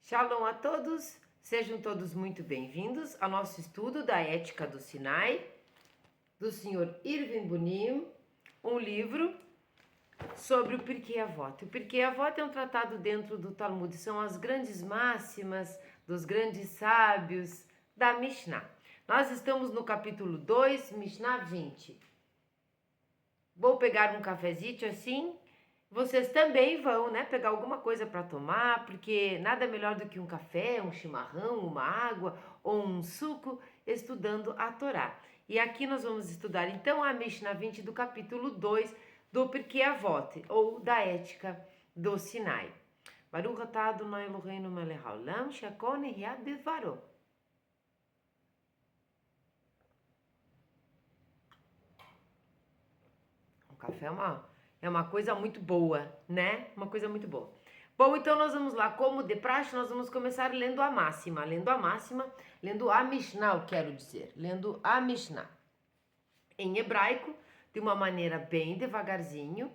Shalom a todos, sejam todos muito bem-vindos ao nosso estudo da Ética do Sinai, do Sr. Irving Bunim, um livro sobre o Pirkei Avot. O Pirkei Avot é um tratado dentro do Talmud, são as grandes máximas dos grandes sábios da Mishnah. Nós estamos no capítulo 2, Mishnah 20. Vou pegar um cafezinho assim. Vocês também vão, pegar alguma coisa para tomar, porque nada melhor do que um café, um chimarrão, uma água ou um suco estudando a Torá. E aqui nós vamos estudar então a Mishnah 20 do capítulo 2 do Pirkei Avot, ou da Ética do Sinai. Baruch atah Adonai Eloheinu melech haolam shehakol nihya bidvaro. O café é uma coisa muito boa, né? Uma coisa muito boa. Bom, então nós vamos lá, como de praxe, nós vamos começar lendo a máxima, lendo a Mishnah, eu quero dizer, lendo a Mishnah. Em hebraico, de uma maneira bem devagarzinho,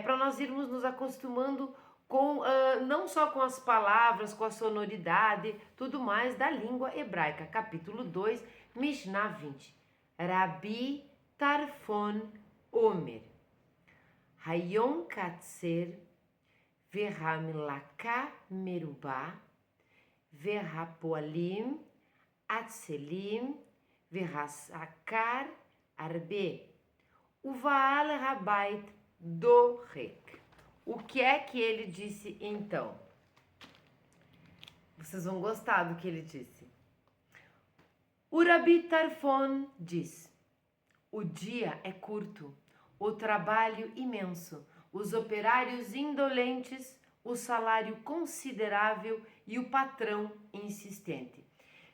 para nós irmos nos acostumando com, não só com as palavras, com a sonoridade, tudo mais da língua hebraica. Capítulo 2, Mishnah 20. Rabi Tarfon Omer. Hayom Katser Verhamilaka Merubá Verhapoalim Atselim Verhasakar Arbe Uvaal Rabait Dorek. O que é que ele disse então? Vocês vão gostar do que ele disse. O Rabi Tarfon diz: o dia é curto, o trabalho imenso, os operários indolentes, o salário considerável e o patrão insistente.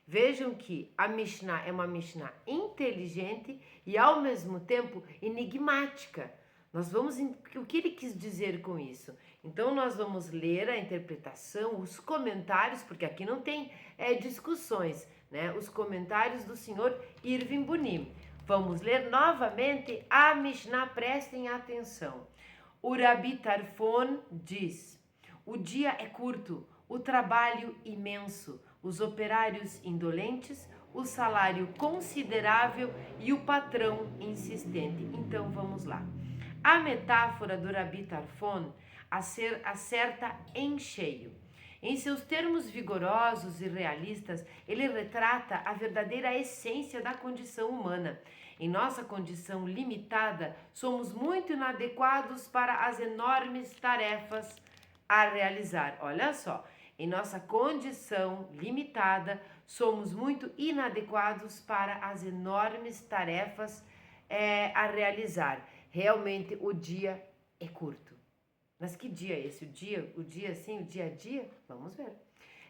Vejam que a Mishnah é uma Mishnah inteligente e ao mesmo tempo enigmática. Nós vamos o que ele quis dizer com isso? Então nós vamos ler a interpretação, os comentários, porque aqui não tem discussões, os comentários do senhor Irving Bunim. Vamos ler novamente a Mishnah, prestem atenção. O Rabi Tarfon diz: o dia é curto, o trabalho imenso, os operários indolentes, o salário considerável e o patrão insistente. Então vamos lá. A metáfora do Rabi Tarfon acerta em cheio. Em seus termos vigorosos e realistas, ele retrata a verdadeira essência da condição humana. Em nossa condição limitada, somos muito inadequados para as enormes tarefas a realizar. Olha só, em nossa condição limitada, somos muito inadequados para as enormes tarefas a realizar. Realmente o dia é curto. Mas que dia é esse? O dia assim, o dia a dia? Vamos ver.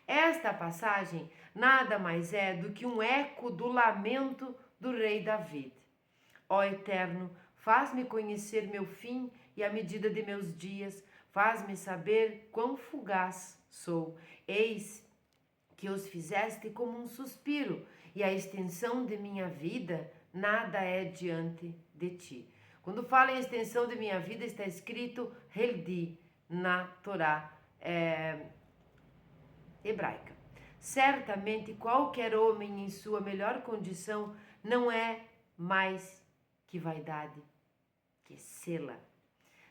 Esta passagem nada mais é do que um eco do lamento do rei David. Ó Eterno, faz-me conhecer meu fim e a medida de meus dias, faz-me saber quão fugaz sou. Eis que os fizeste como um suspiro, e a extensão de minha vida nada é diante de ti. Quando fala em extensão de minha vida, está escrito Heldi na Torá hebraica. Certamente qualquer homem em sua melhor condição não é mais que vaidade, que sela.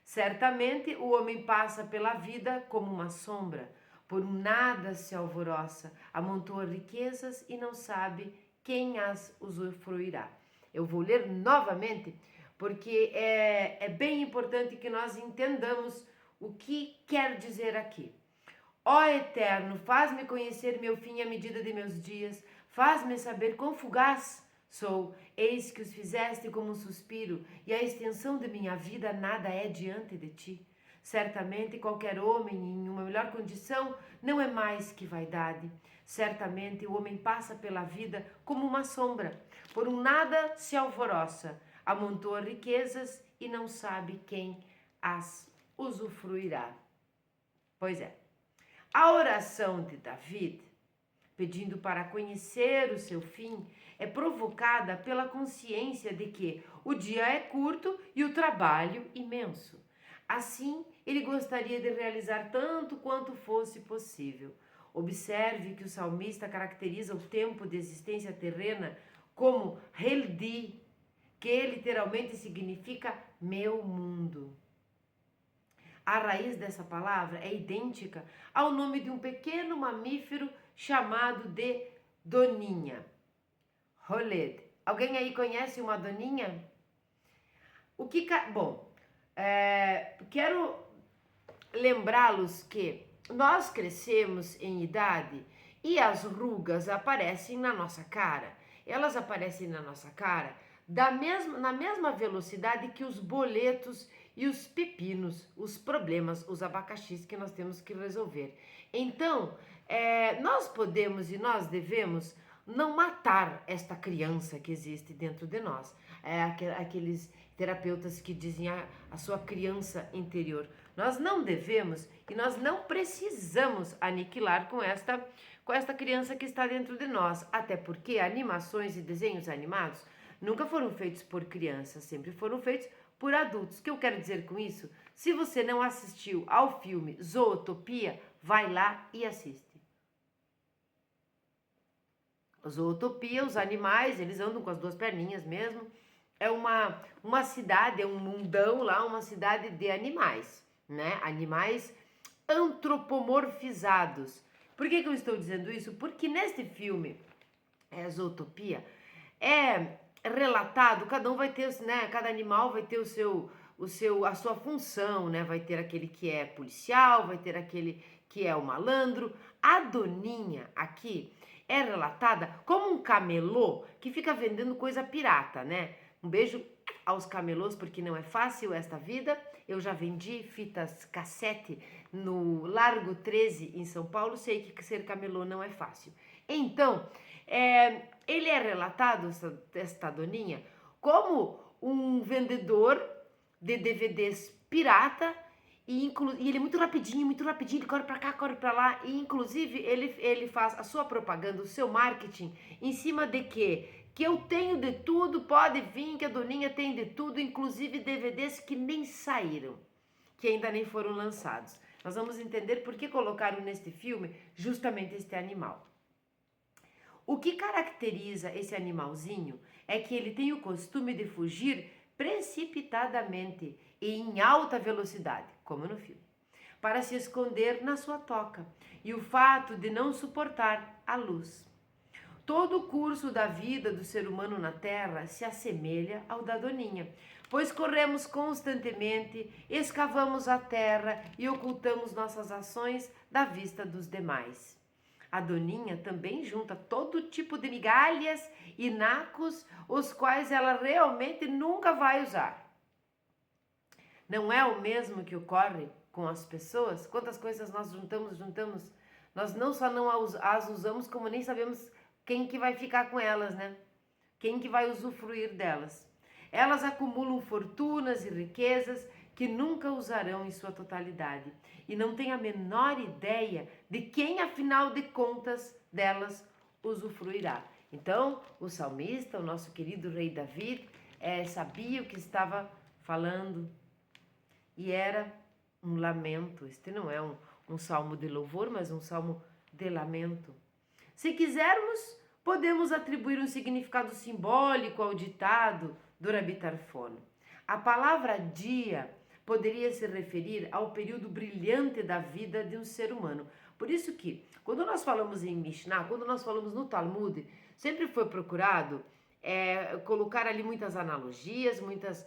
Certamente o homem passa pela vida como uma sombra, por nada se alvoroça, amontoa riquezas e não sabe quem as usufruirá. Eu vou ler novamente, porque é bem importante que nós entendamos o que quer dizer aqui. Ó Eterno, faz-me conhecer meu fim à medida de meus dias, faz-me saber quão fugaz sou. Eis que os fizeste como um suspiro, e a extensão de minha vida nada é diante de ti. Certamente qualquer homem em uma melhor condição não é mais que vaidade. Certamente o homem passa pela vida como uma sombra, por um nada se alvoroça, amontoa riquezas e não sabe quem as usufruirá. Pois é, a oração de David, pedindo para conhecer o seu fim, é provocada pela consciência de que o dia é curto e o trabalho imenso. Assim, ele gostaria de realizar tanto quanto fosse possível. Observe que o salmista caracteriza o tempo de existência terrena como Heldi, que literalmente significa meu mundo. A raiz dessa palavra é idêntica ao nome de um pequeno mamífero chamado de doninha. Roled. Alguém aí conhece uma doninha? Quero lembrá-los que nós crescemos em idade e as rugas aparecem na nossa cara. Elas aparecem na nossa cara na mesma velocidade que os boletos e os pepinos, os problemas, os abacaxis que nós temos que resolver. Então, nós podemos e nós devemos não matar esta criança que existe dentro de nós. Aqueles terapeutas que dizem a sua criança interior. Nós não devemos e nós não precisamos aniquilar com esta criança que está dentro de nós. Até porque animações e desenhos animados nunca foram feitos por crianças, sempre foram feitos por adultos. O que eu quero dizer com isso? Se você não assistiu ao filme Zootopia, vai lá e assiste. Zootopia, os animais, eles andam com as duas perninhas mesmo. É uma cidade, é um mundão lá, uma cidade de animais, né? Animais antropomorfizados. Por que eu estou dizendo isso? Porque neste filme, Zootopia, é relatado, cada um vai ter, né? Cada animal vai ter a sua função, né? Vai ter aquele que é policial, vai ter aquele que é o malandro. A doninha aqui é relatada como um camelô que fica vendendo coisa pirata, né? Um beijo aos camelôs, porque não é fácil esta vida. Eu já vendi fitas cassete no Largo 13 em São Paulo, sei que ser camelô não é fácil. Então, ele é relatado, esta doninha, como um vendedor de DVDs pirata, e ele é muito rapidinho, ele corre pra cá, corre pra lá, e inclusive ele faz a sua propaganda, o seu marketing, em cima de que eu tenho de tudo, pode vir, que a doninha tem de tudo, inclusive DVDs que nem saíram, que ainda nem foram lançados. Nós vamos entender por que colocaram neste filme justamente este animal. O que caracteriza esse animalzinho é que ele tem o costume de fugir precipitadamente e em alta velocidade, como no filme, para se esconder na sua toca, e o fato de não suportar a luz. Todo o curso da vida do ser humano na Terra se assemelha ao da doninha, pois corremos constantemente, escavamos a terra e ocultamos nossas ações da vista dos demais. A doninha também junta todo tipo de migalhas e nacos, os quais ela realmente nunca vai usar. Não é o mesmo que ocorre com as pessoas? Quantas coisas nós juntamos? Nós não só não as usamos, como nem sabemos quem que vai ficar com elas, né? Quem que vai usufruir delas? Elas acumulam fortunas e riquezas que nunca usarão em sua totalidade e não têm a menor ideia de quem, afinal de contas, delas usufruirá. Então, o salmista, o nosso querido rei Davi, sabia o que estava falando e era um lamento. Este não é um salmo de louvor, mas um salmo de lamento. Se quisermos, podemos atribuir um significado simbólico ao ditado do Rabi Tarfon. A palavra dia poderia se referir ao período brilhante da vida de um ser humano. Por isso que, quando nós falamos em Mishnah, quando nós falamos no Talmud, sempre foi procurado colocar ali muitas analogias, muitas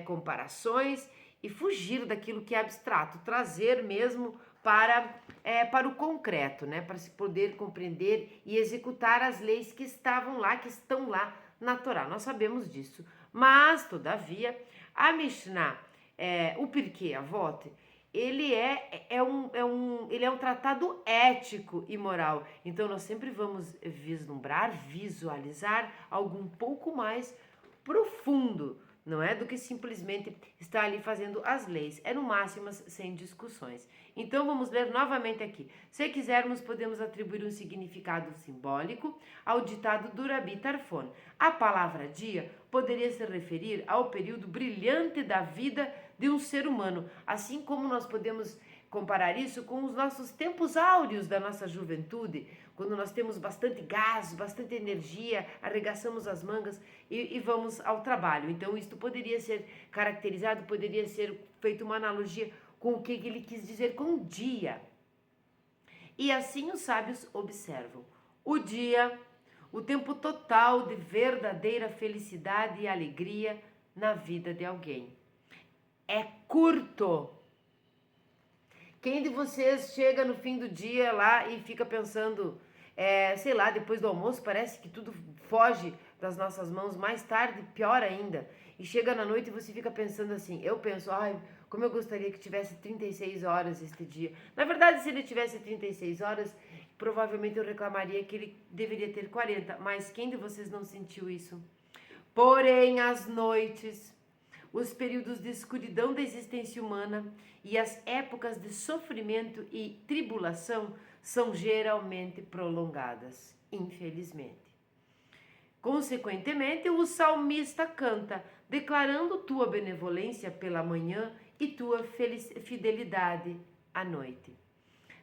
comparações e fugir daquilo que é abstrato, trazer mesmo para o concreto, né? Para se poder compreender e executar as leis que estavam lá, que estão lá na Torá. Nós sabemos disso. Mas, todavia, a Mishnah, o Pirkei Avot, ele é um tratado ético e moral. Então, nós sempre vamos vislumbrar, visualizar algo um pouco mais profundo, não é do que simplesmente estar ali fazendo as leis. É no máximo sem discussões. Então vamos ler novamente aqui. Se quisermos, podemos atribuir um significado simbólico ao ditado do Rabi Tarfon. A palavra dia poderia se referir ao período brilhante da vida de um ser humano, assim como nós podemos comparar isso com os nossos tempos áureos da nossa juventude, quando nós temos bastante gás, bastante energia, arregaçamos as mangas e vamos ao trabalho. Então, isto poderia ser caracterizado, poderia ser feito uma analogia com o que ele quis dizer com o dia. E assim os sábios observam. O dia, o tempo total de verdadeira felicidade e alegria na vida de alguém. É curto. Quem de vocês chega no fim do dia lá e fica pensando, sei lá, depois do almoço parece que tudo foge das nossas mãos, mais tarde pior ainda. E chega na noite e você fica pensando assim, eu penso, ai, como eu gostaria que tivesse 36 horas este dia. Na verdade, se ele tivesse 36 horas, provavelmente eu reclamaria que ele deveria ter 40. Mas quem de vocês não sentiu isso? Porém, as noites, os períodos de escuridão da existência humana e as épocas de sofrimento e tribulação são geralmente prolongadas, infelizmente. Consequentemente, o salmista canta, declarando tua benevolência pela manhã e tua fidelidade à noite.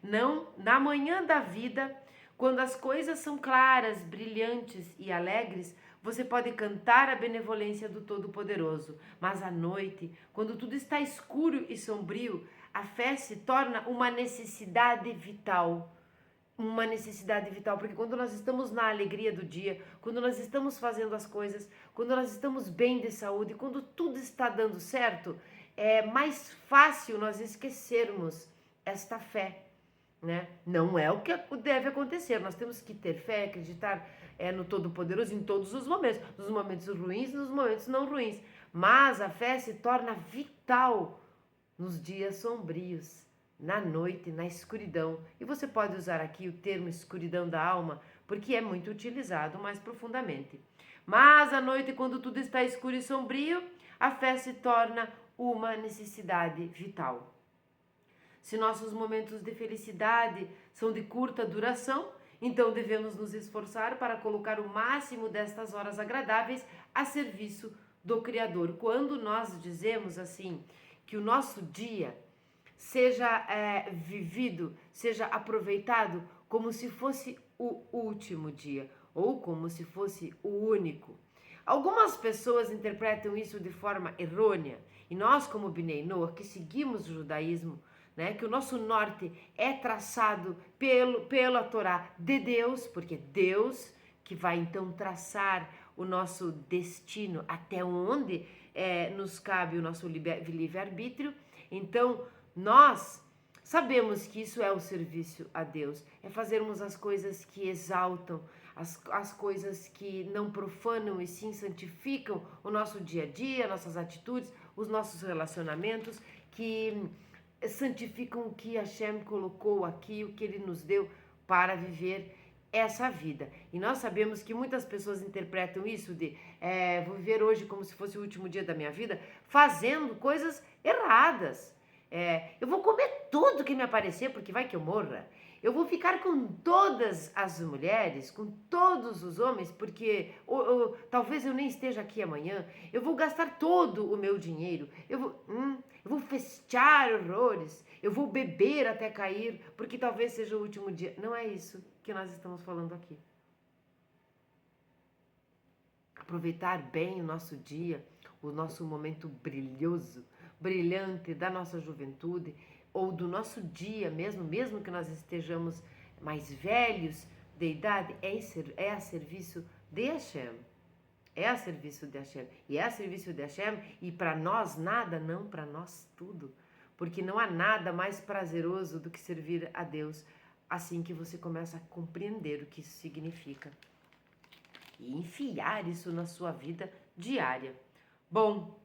Não, na manhã da vida, quando as coisas são claras, brilhantes e alegres, você pode cantar a benevolência do Todo-Poderoso, mas à noite, quando tudo está escuro e sombrio, a fé se torna uma necessidade vital. Uma necessidade vital, porque quando nós estamos na alegria do dia, quando nós estamos fazendo as coisas, quando nós estamos bem de saúde, quando tudo está dando certo, é mais fácil nós esquecermos esta fé. Né? Não é o que deve acontecer. Nós temos que ter fé, acreditar no Todo-Poderoso em todos os momentos, nos momentos ruins e nos momentos não ruins. Mas a fé se torna vital nos dias sombrios, na noite, na escuridão. E você pode usar aqui o termo escuridão da alma, porque é muito utilizado mais profundamente. Mas à noite, quando tudo está escuro e sombrio, a fé se torna uma necessidade vital. Se nossos momentos de felicidade são de curta duração, então devemos nos esforçar para colocar o máximo destas horas agradáveis a serviço do Criador. Quando nós dizemos assim, que o nosso dia seja vivido, seja aproveitado como se fosse o último dia ou como se fosse o único. Algumas pessoas interpretam isso de forma errônea e nós, como Bnei Noach, que seguimos o judaísmo, né, que o nosso norte é traçado pela Torá de Deus, porque Deus que vai então traçar o nosso destino até onde nos cabe o nosso livre-arbítrio. Então, nós sabemos que isso é o serviço a Deus, é fazermos as coisas que exaltam, as coisas que não profanam e sim santificam o nosso dia a dia, nossas atitudes, os nossos relacionamentos, que santificam o que Hashem colocou aqui, o que Ele nos deu para viver essa vida. E nós sabemos que muitas pessoas interpretam isso de vou viver hoje como se fosse o último dia da minha vida, fazendo coisas erradas. Eu vou comer tudo que me aparecer, porque vai que eu morra. Eu vou ficar com todas as mulheres, com todos os homens, porque talvez eu nem esteja aqui amanhã. Eu vou gastar todo o meu dinheiro. Eu vou festear horrores. Eu vou beber até cair, porque talvez seja o último dia. Não é isso que nós estamos falando aqui. Aproveitar bem o nosso dia, o nosso momento brilhante da nossa juventude, ou do nosso dia mesmo que nós estejamos mais velhos de idade, é a serviço de Hashem. É a serviço de Hashem. E é a serviço de Hashem, e para nós nada, não para nós tudo. Porque não há nada mais prazeroso do que servir a Deus, assim que você começa a compreender o que isso significa. E enfiar isso na sua vida diária. Bom,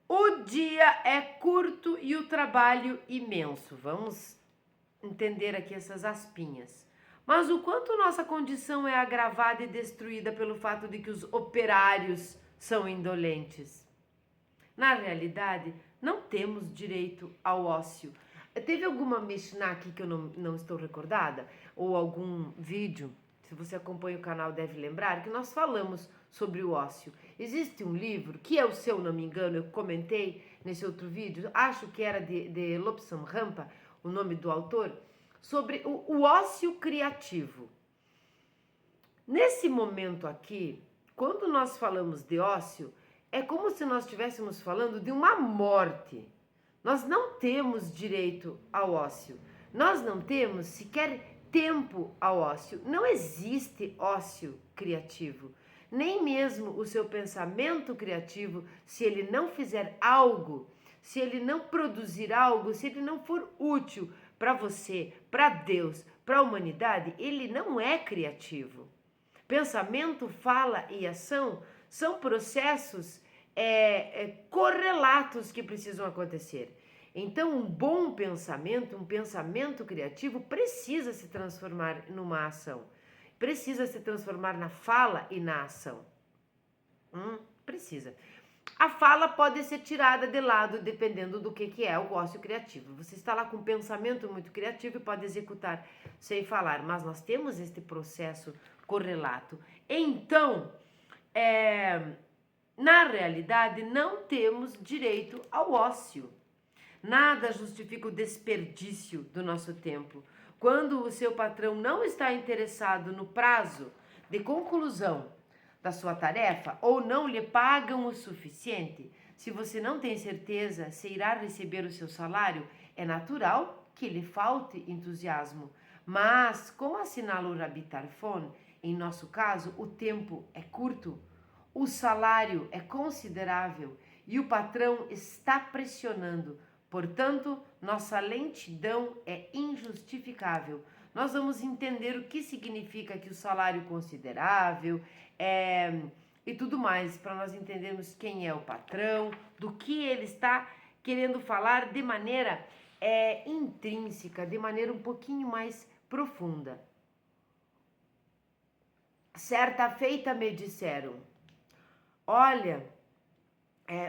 o dia é curto e o trabalho imenso. Vamos entender aqui essas aspinhas. Mas o quanto nossa condição é agravada e destruída pelo fato de que os operários são indolentes. Na realidade, não temos direito ao ócio. Teve alguma Mishnah aqui que eu não estou recordada? Ou algum vídeo? Se você acompanha o canal deve lembrar que nós falamos sobre o ócio. Existe um livro, que é o seu, não me engano, eu comentei nesse outro vídeo, acho que era de Lobsang Rampa, o nome do autor, sobre o ócio criativo. Nesse momento aqui, quando nós falamos de ócio, é como se nós estivéssemos falando de uma morte. Nós não temos direito ao ócio. Nós não temos sequer tempo ao ócio. Não existe ócio criativo. Nem mesmo o seu pensamento criativo, se ele não fizer algo, se ele não produzir algo, se ele não for útil para você, para Deus, para a humanidade, ele não é criativo. Pensamento, fala e ação são processos correlatos que precisam acontecer. Então, um bom pensamento, um pensamento criativo precisa se transformar numa ação. Precisa se transformar na fala e na ação. Precisa. A fala pode ser tirada de lado dependendo do que é o ócio criativo. Você está lá com um pensamento muito criativo e pode executar sem falar, mas nós temos este processo correlato. Então, na realidade, não temos direito ao ócio. Nada justifica o desperdício do nosso tempo. Quando o seu patrão não está interessado no prazo de conclusão da sua tarefa ou não lhe pagam o suficiente, se você não tem certeza se irá receber o seu salário, é natural que lhe falte entusiasmo. Mas, como assinala o Rabbi Tarfon, em nosso caso, o tempo é curto, o salário é considerável e o patrão está pressionando. Portanto, nossa lentidão é injustificável. Nós vamos entender o que significa que o salário considerável e tudo mais, para nós entendermos quem é o patrão, do que ele está querendo falar de maneira intrínseca, de maneira um pouquinho mais profunda. Certa feita me disseram, olha,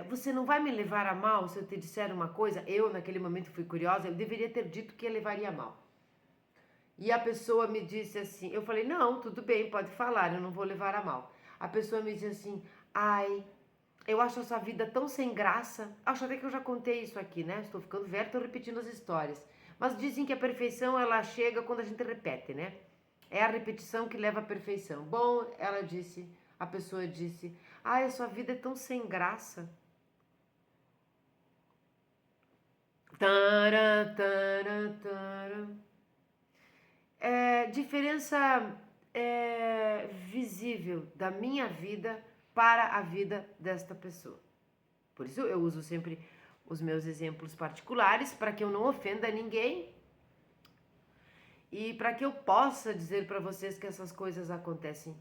você não vai me levar a mal se eu te disser uma coisa? Eu, naquele momento, fui curiosa, eu deveria ter dito que eu levaria a mal. E a pessoa me disse assim, eu falei, não, tudo bem, pode falar, eu não vou levar a mal. A pessoa me disse assim, ai, eu acho essa vida tão sem graça. Acho até que eu já contei isso aqui, né? Estou ficando velha, estou repetindo as histórias. Mas dizem que a perfeição, ela chega quando a gente repete, né? É a repetição que leva à perfeição. Bom, ela disse, a pessoa disse, ai, a sua vida é tão sem graça. Diferença visível da minha vida para a vida desta pessoa. Por isso eu uso sempre os meus exemplos particulares para que eu não ofenda ninguém e para que eu possa dizer para vocês que essas coisas acontecem.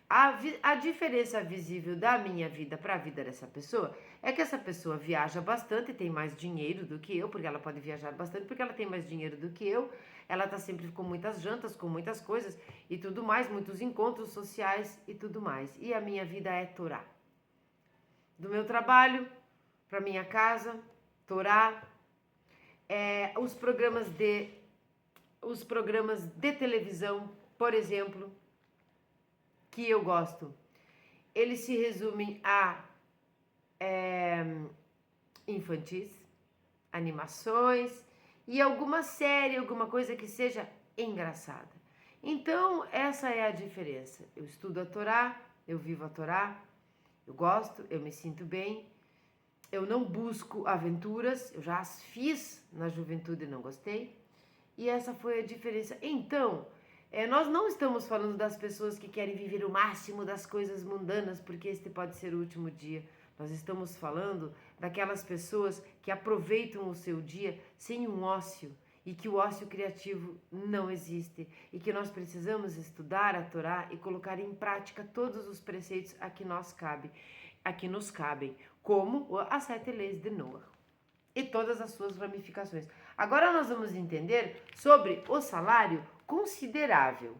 A diferença visível da minha vida para a vida dessa pessoa é que essa pessoa viaja bastante, tem mais dinheiro do que eu, porque ela pode viajar bastante, porque ela tem mais dinheiro do que eu, ela tá sempre com muitas jantas, com muitas coisas e tudo mais, muitos encontros sociais e tudo mais. E a minha vida é Torá. Do meu trabalho para minha casa, Torá, os programas de televisão, por exemplo, que eu gosto, eles se resumem a infantis, animações e alguma série, alguma coisa que seja engraçada. Então, essa é a diferença. Eu estudo a Torá, eu vivo a Torá, eu gosto, eu me sinto bem, eu não busco aventuras, eu já as fiz na juventude e não gostei, e essa foi a diferença. Então, nós não estamos falando das pessoas que querem viver o máximo das coisas mundanas, porque este pode ser o último dia. Nós estamos falando daquelas pessoas que aproveitam o seu dia sem um ócio e que o ócio criativo não existe e que nós precisamos estudar a Torá e colocar em prática todos os preceitos a que nos cabem, como as 7 leis de Noah e todas as suas ramificações. Agora nós vamos entender sobre o salário considerável.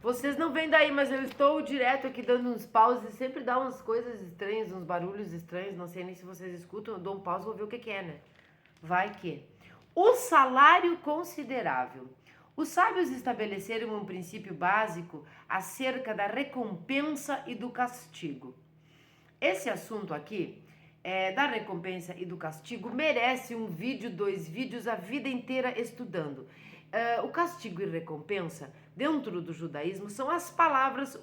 Vocês não vêm daí, mas eu estou direto aqui dando uns pauses e sempre dá umas coisas estranhas, uns barulhos estranhos, não sei nem se vocês escutam, eu dou um pause e vou ver o que é, né? Vai que. O salário considerável. Os sábios estabeleceram um princípio básico acerca da recompensa e do castigo. Esse assunto aqui da recompensa e do castigo merece um vídeo, 2 vídeos, a vida inteira estudando. O castigo e recompensa, dentro do judaísmo, são as palavras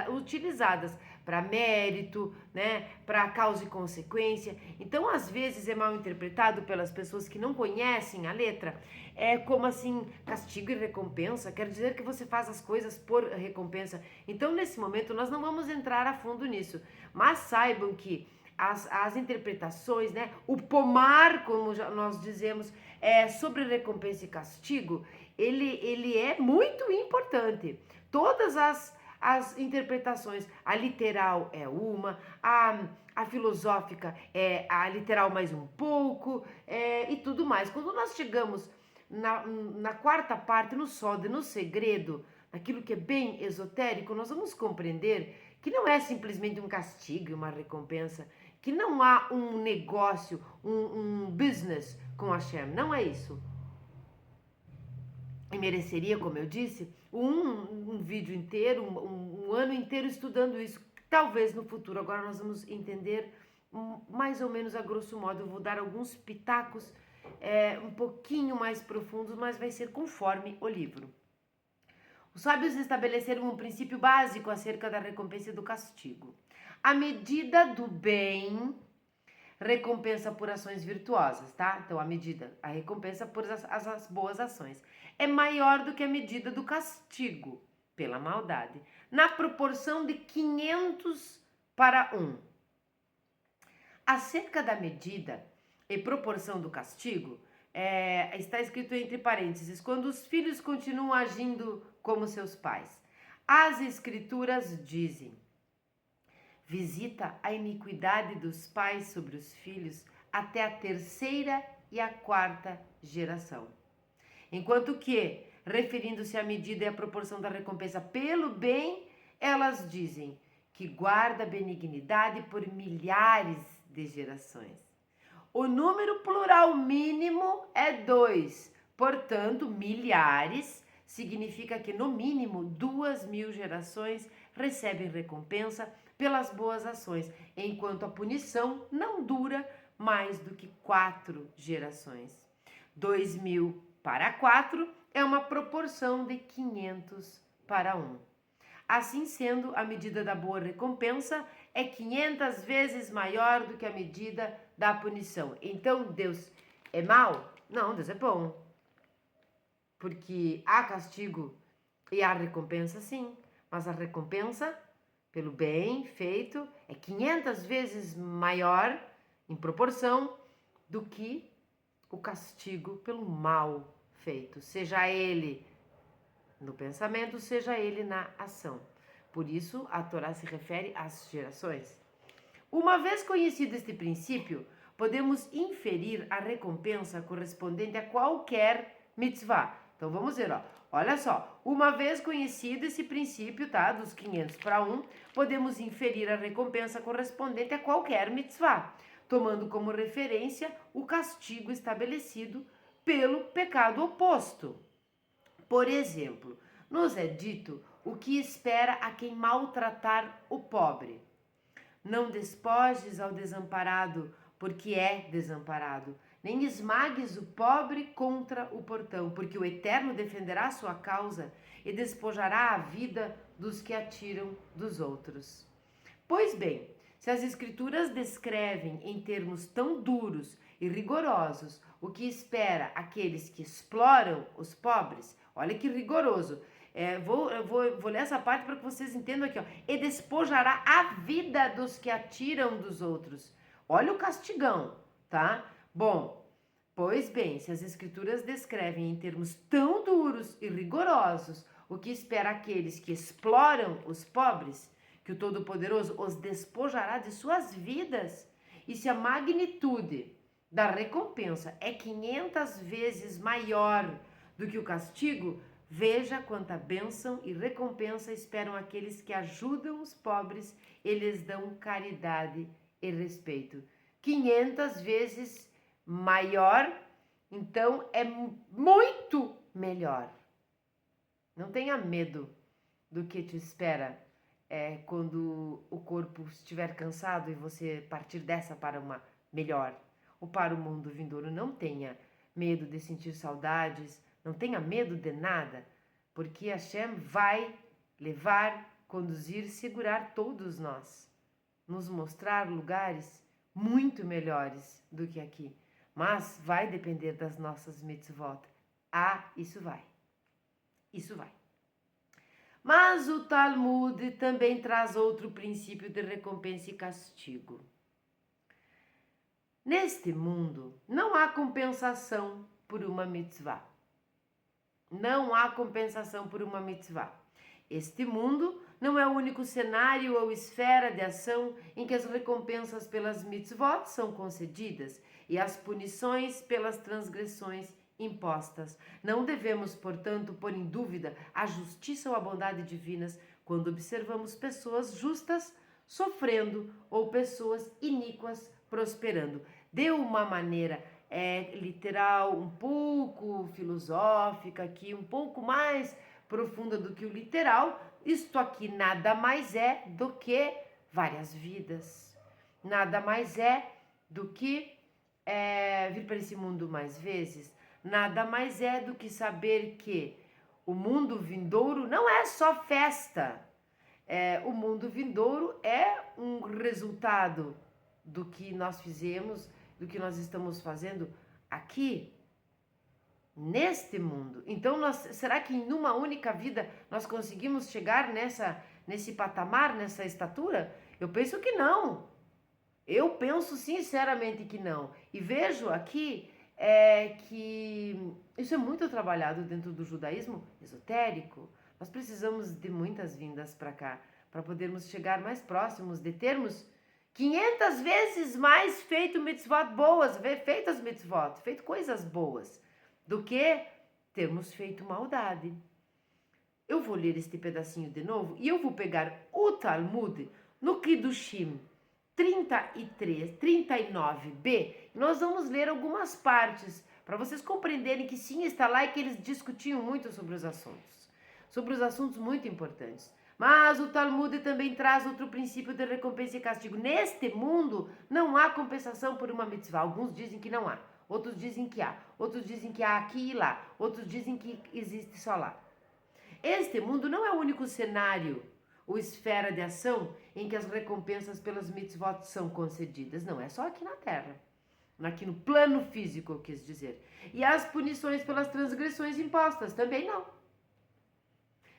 utilizadas para mérito, né, para causa e consequência. Então, às vezes, é mal interpretado pelas pessoas que não conhecem a letra, como assim, castigo e recompensa, quer dizer que você faz as coisas por recompensa. Então, nesse momento, nós não vamos entrar a fundo nisso, mas saibam que as interpretações, né, o pomar, como nós dizemos, sobre recompensa e castigo, ele é muito importante. Todas as interpretações, a literal é uma, a filosófica é a literal mais um pouco, e tudo mais. Quando nós chegamos na quarta parte, no sódio, no segredo, naquilo que é bem esotérico, nós vamos compreender que não é simplesmente um castigo e uma recompensa, que não há um negócio, um business com Hashem, não é isso. E mereceria, como eu disse, um vídeo inteiro, um ano inteiro estudando isso. Talvez no futuro, agora nós vamos entender mais ou menos a grosso modo. Eu vou dar alguns pitacos um pouquinho mais profundos, mas vai ser conforme o livro. Os sábios estabeleceram um princípio básico acerca da recompensa e do castigo. A medida do bem recompensa por ações virtuosas, tá? Então, a recompensa por as boas ações é maior do que a medida do castigo pela maldade, na proporção de 500 para 1. Acerca da medida e proporção do castigo, está escrito entre parênteses, quando os filhos continuam agindo como seus pais. As escrituras dizem: visita a iniquidade dos pais sobre os filhos até a 3ª e a 4ª geração. Enquanto que, referindo-se à medida e à proporção da recompensa pelo bem, elas dizem que guarda a benignidade por milhares de gerações. O número plural mínimo é 2, portanto, milhares significa que no mínimo 2.000 gerações recebem recompensa pelas boas ações, enquanto a punição não dura mais do que 4 gerações. 2.000 para 4 é uma proporção de 500 para 1. Assim sendo, a medida da boa recompensa é 500 vezes maior do que a medida da punição. Então, Deus é mau? Não, Deus é bom. Porque há castigo e há recompensa, sim. Mas a recompensa pelo bem feito é 500 vezes maior em proporção do que o castigo pelo mal feito, seja ele no pensamento, seja ele na ação. Por isso, a Torá se refere às gerações. Uma vez conhecido este princípio, podemos inferir a recompensa correspondente a qualquer mitzvah. Então, vamos ver, olha só. Uma vez conhecido esse princípio, tá, dos 500 para 1, podemos inferir a recompensa correspondente a qualquer mitzvah, tomando como referência o castigo estabelecido pelo pecado oposto. Por exemplo, nos é dito o que espera a quem maltratar o pobre. Não despojes ao desamparado, porque é desamparado. Nem esmagues o pobre contra o portão, porque o Eterno defenderá a sua causa e despojará a vida dos que atiram dos outros. Pois bem, se as Escrituras descrevem em termos tão duros e rigorosos o que espera aqueles que exploram os pobres, olha que rigoroso. Vou ler essa parte para que vocês entendam aqui. E despojará a vida dos que atiram dos outros. Olha o castigão, tá? Bom, pois bem, se as Escrituras descrevem em termos tão duros e rigorosos o que espera aqueles que exploram os pobres, que o Todo-Poderoso os despojará de suas vidas, e se a magnitude da recompensa é 500 vezes maior do que o castigo, veja quanta bênção e recompensa esperam aqueles que ajudam os pobres e lhes dão caridade e respeito. 500 vezes maior, então é muito melhor. Não tenha medo do que te espera. quando o corpo estiver cansado e você partir dessa para uma melhor, ou para o mundo vindouro. Não tenha medo de sentir saudades, não tenha medo de nada, porque Hashem vai levar, conduzir, segurar todos nós, nos mostrar lugares muito melhores do que aqui. Mas vai depender das nossas mitzvot. Isso vai. Isso vai. Mas o Talmud também traz outro princípio de recompensa e castigo. Neste mundo, não há compensação por uma mitzvah. Não há compensação por uma mitzvah. Este mundo não é o único cenário ou esfera de ação em que as recompensas pelas mitzvot são concedidas e as punições pelas transgressões impostas. Não devemos, portanto, pôr em dúvida a justiça ou a bondade divinas quando observamos pessoas justas sofrendo ou pessoas iníquas prosperando. De uma maneira literal, um pouco filosófica aqui, um pouco mais profunda do que o literal, isto aqui nada mais é do que várias vidas. Nada mais é do que vir para esse mundo mais vezes. Nada mais é do que saber que o mundo vindouro não é só festa. O mundo vindouro é um resultado do que nós fizemos, do que nós estamos fazendo aqui, neste mundo. Então, será que em uma única vida nós conseguimos chegar nesse patamar, nessa estatura? Eu penso que não. Eu penso sinceramente que não. E vejo aqui que isso é muito trabalhado dentro do judaísmo esotérico. Nós precisamos de muitas vindas para cá, para podermos chegar mais próximos de termos 500 vezes mais feito mitzvot boas, feitas mitzvot, feito coisas boas, do que termos feito maldade. Eu vou ler este pedacinho de novo e eu vou pegar o Talmud no Kiddushim 39b. Nós vamos ler algumas partes para vocês compreenderem que sim, está lá e que eles discutiam muito sobre os assuntos muito importantes. Mas o Talmud também traz outro princípio de recompensa e castigo. Neste mundo não há compensação por uma mitzvah. Alguns dizem que não há, outros dizem que há, outros dizem que há aqui e lá, outros dizem que existe só lá. Este mundo não é o único cenário ou esfera de ação em que as recompensas pelas mitzvot são concedidas. Não é só aqui na Terra, aqui no plano físico, eu quis dizer. E as punições pelas transgressões impostas também não.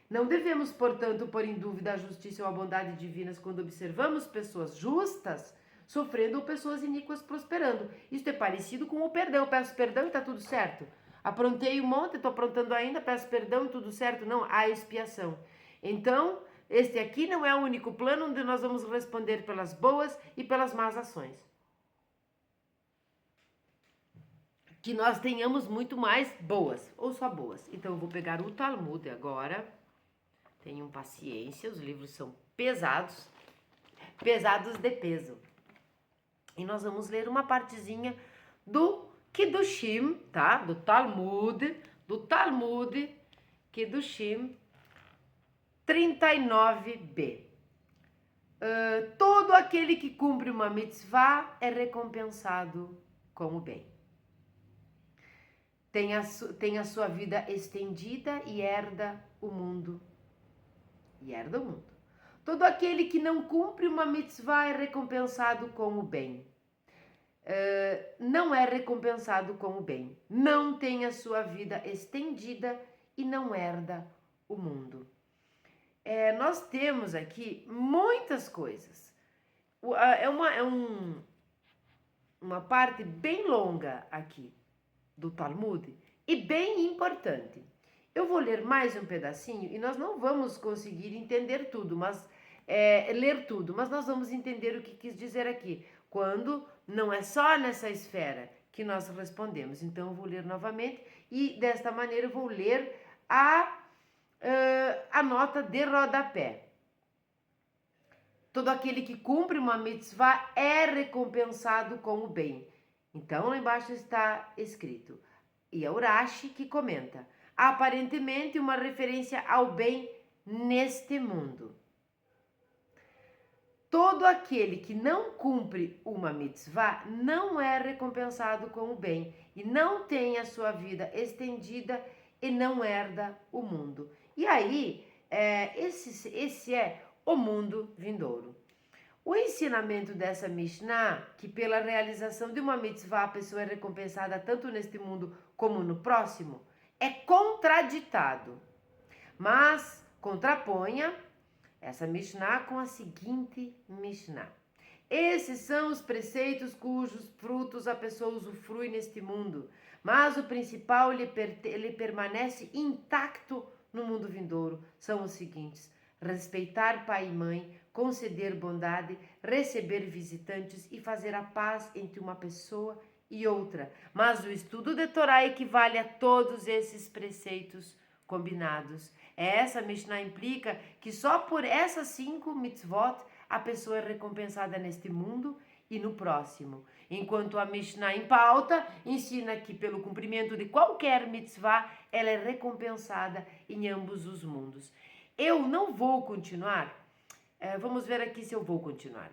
Não devemos, portanto, pôr em dúvida a justiça ou a bondade divinas quando observamos pessoas justas sofrendo ou pessoas iníquas prosperando. Isso é parecido com o perdão. Eu peço perdão e está tudo certo. Aprontei um monte, estou aprontando ainda, peço perdão e tudo certo. Não, há expiação. Então, este aqui não é o único plano onde nós vamos responder pelas boas e pelas más ações. Que nós tenhamos muito mais boas, ou só boas. Então, eu vou pegar o Talmud agora. Tenham paciência, os livros são pesados de peso. E nós vamos ler uma partezinha do Kiddushim, tá? Do Talmud, Kiddushim 39b. Todo aquele que cumpre uma mitzvah é recompensado com o bem. Tem a sua vida estendida e herda o mundo. Todo aquele que não cumpre uma mitzvah é recompensado com o bem. Não é recompensado com o bem. Não tem a sua vida estendida e não herda o mundo. Nós temos aqui muitas coisas. Uma parte bem longa aqui do Talmud e bem importante. Eu vou ler mais um pedacinho e nós não vamos conseguir entender tudo, mas ler tudo, mas nós vamos entender o que quis dizer aqui, quando não é só nessa esfera que nós respondemos. Então eu vou ler novamente e desta maneira eu vou ler a nota de rodapé. Todo aquele que cumpre uma mitzvah é recompensado com o bem. Então lá embaixo está escrito. E é o Rashi que comenta. Aparentemente uma referência ao bem neste mundo. Todo aquele que não cumpre uma mitzvah não é recompensado com o bem e não tem a sua vida estendida e não herda o mundo. E aí, esse é o mundo vindouro. O ensinamento dessa Mishnah, que pela realização de uma mitzvah a pessoa é recompensada tanto neste mundo como no próximo, é contraditado. Mas contraponha essa Mishnah com a seguinte Mishnah. Esses são os preceitos cujos frutos a pessoa usufrui neste mundo, mas o principal ele permanece intacto no mundo vindouro. São os seguintes: respeitar pai e mãe, conceder bondade, receber visitantes e fazer a paz entre uma pessoa e outra. Mas o estudo de Torá equivale a todos esses preceitos combinados. Essa Mishnah implica que só por essas 5 mitzvot a pessoa é recompensada neste mundo e no próximo. Enquanto a Mishnah em pauta ensina que pelo cumprimento de qualquer mitzvah ela é recompensada em ambos os mundos. Eu não vou continuar. Vamos ver aqui se eu vou continuar.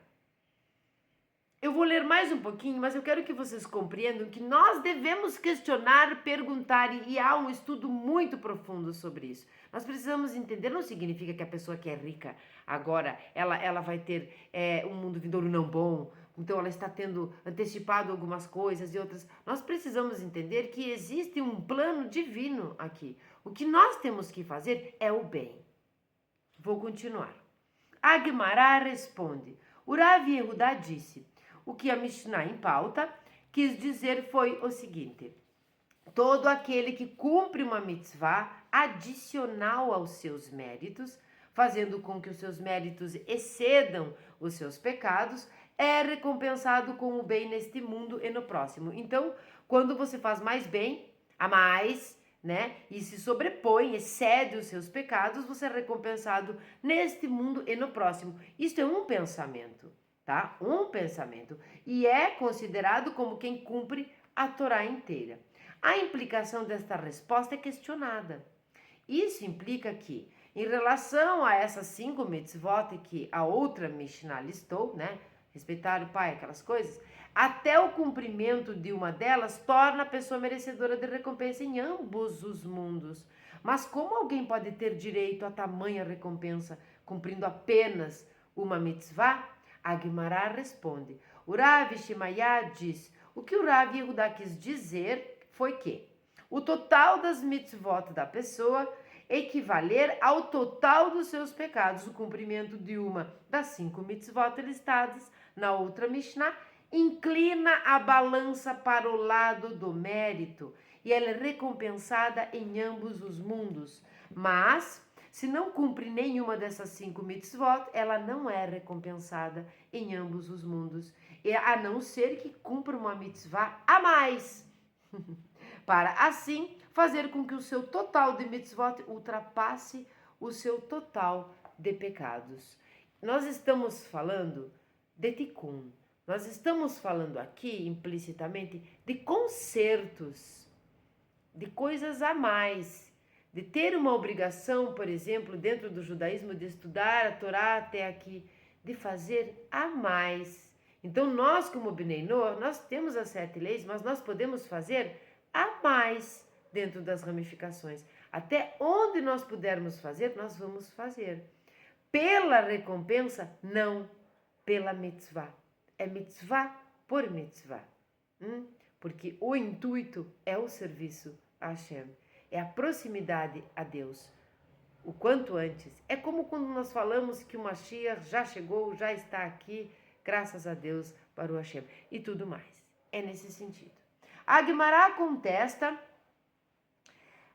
Eu vou ler mais um pouquinho, mas eu quero que vocês compreendam que nós devemos questionar, perguntar, e há um estudo muito profundo sobre isso. Nós precisamos entender, não significa que a pessoa que é rica agora, ela vai ter um mundo vindouro não bom, então ela está tendo antecipado algumas coisas e outras. Nós precisamos entender que existe um plano divino aqui. O que nós temos que fazer é o bem. Vou continuar. A Guimará responde, o Rav Yehudá disse, o que a Mishnah em pauta quis dizer foi o seguinte: todo aquele que cumpre uma mitzvah adicional aos seus méritos, fazendo com que os seus méritos excedam os seus pecados, é recompensado com o bem neste mundo e no próximo. Então, quando você faz mais bem, a mais, né, e se sobrepõe, excede os seus pecados, você é recompensado neste mundo e no próximo. Isto é um pensamento. Tá? Um pensamento, e é considerado como quem cumpre a Torá inteira. A implicação desta resposta é questionada. Isso implica que, em relação a essas 5 mitzvot que a outra Mishnah listou, né? Respeitar o pai, aquelas coisas, até o cumprimento de uma delas torna a pessoa merecedora de recompensa em ambos os mundos. Mas como alguém pode ter direito a tamanha recompensa cumprindo apenas uma mitzvah? A Guimará responde, o Rav Shemaiah diz, o que o Rav Yehudá quis dizer foi que o total das mitzvot da pessoa equivaler ao total dos seus pecados. O cumprimento de uma das 5 mitzvot listadas na outra Mishnah inclina a balança para o lado do mérito e ela é recompensada em ambos os mundos. Mas se não cumpre nenhuma dessas 5 mitzvot, ela não é recompensada em ambos os mundos, a não ser que cumpra uma mitzvah a mais, para assim fazer com que o seu total de mitzvot ultrapasse o seu total de pecados. Nós estamos falando de tikkun, nós estamos falando aqui implicitamente de consertos, de coisas a mais, de ter uma obrigação, por exemplo, dentro do judaísmo, de estudar a Torá até aqui, de fazer a mais. Então, nós como Bnei Noach, nós temos as 7 leis, mas nós podemos fazer a mais dentro das ramificações. Até onde nós pudermos fazer, nós vamos fazer. Pela recompensa, não pela mitzvah. É mitzvah por mitzvah. Porque o intuito é o serviço a Hashem. É a proximidade a Deus, o quanto antes. É como quando nós falamos que o Mashiach já chegou, já está aqui, graças a Deus, para o Hashem. E tudo mais. É nesse sentido. A Guimará contesta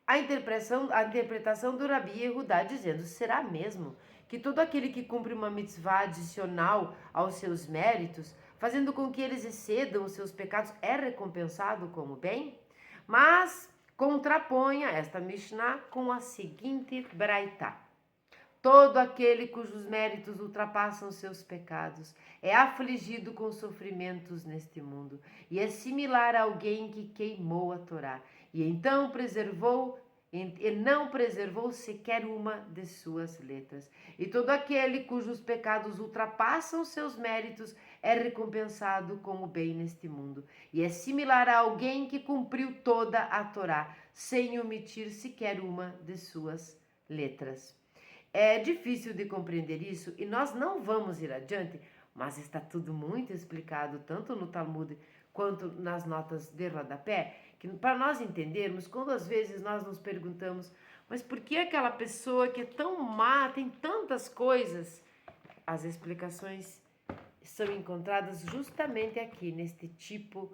a interpretação do Rabi Yehudá, dizendo, será mesmo que todo aquele que cumpre uma mitzvah adicional aos seus méritos, fazendo com que eles excedam os seus pecados, é recompensado como bem? Mas contraponha esta Mishnah com a seguinte braitá. Todo aquele cujos méritos ultrapassam seus pecados é afligido com sofrimentos neste mundo e é similar a alguém que queimou a Torá e então preservou e não preservou sequer uma de suas letras. E todo aquele cujos pecados ultrapassam seus méritos é recompensado com o bem neste mundo. E é similar a alguém que cumpriu toda a Torá, sem omitir sequer uma de suas letras. É difícil de compreender isso e nós não vamos ir adiante, mas está tudo muito explicado, tanto no Talmud quanto nas notas de rodapé, que para nós entendermos, quando às vezes nós nos perguntamos, mas por que aquela pessoa que é tão má, tem tantas coisas? As explicações são encontradas justamente aqui, neste tipo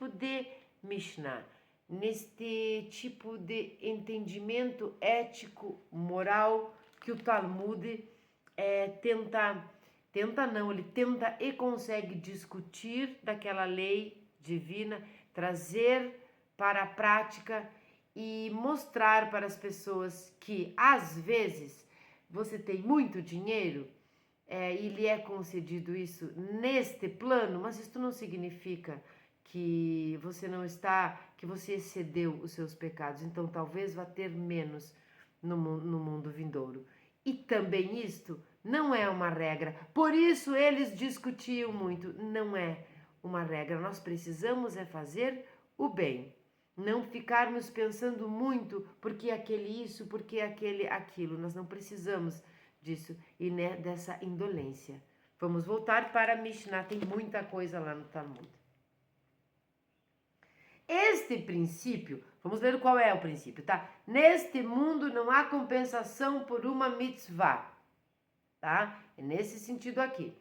de Mishnah, neste tipo de entendimento ético, moral, que o Talmud ele tenta e consegue discutir daquela lei divina, trazer para a prática e mostrar para as pessoas que às vezes você tem muito dinheiro e lhe é concedido isso neste plano, mas isso não significa que você excedeu os seus pecados, então talvez vá ter menos no mundo vindouro. E também isto não é uma regra, por isso eles discutiam muito, não é uma regra, nós precisamos fazer o bem, não ficarmos pensando muito porque aquele isso, porque aquele aquilo, nós não precisamos disso e dessa indolência. Vamos voltar para a Mishnah, tem muita coisa lá no Talmud. Este princípio, vamos ver qual é o princípio, tá? Neste mundo não há compensação por uma mitzvah, tá? É nesse sentido aqui.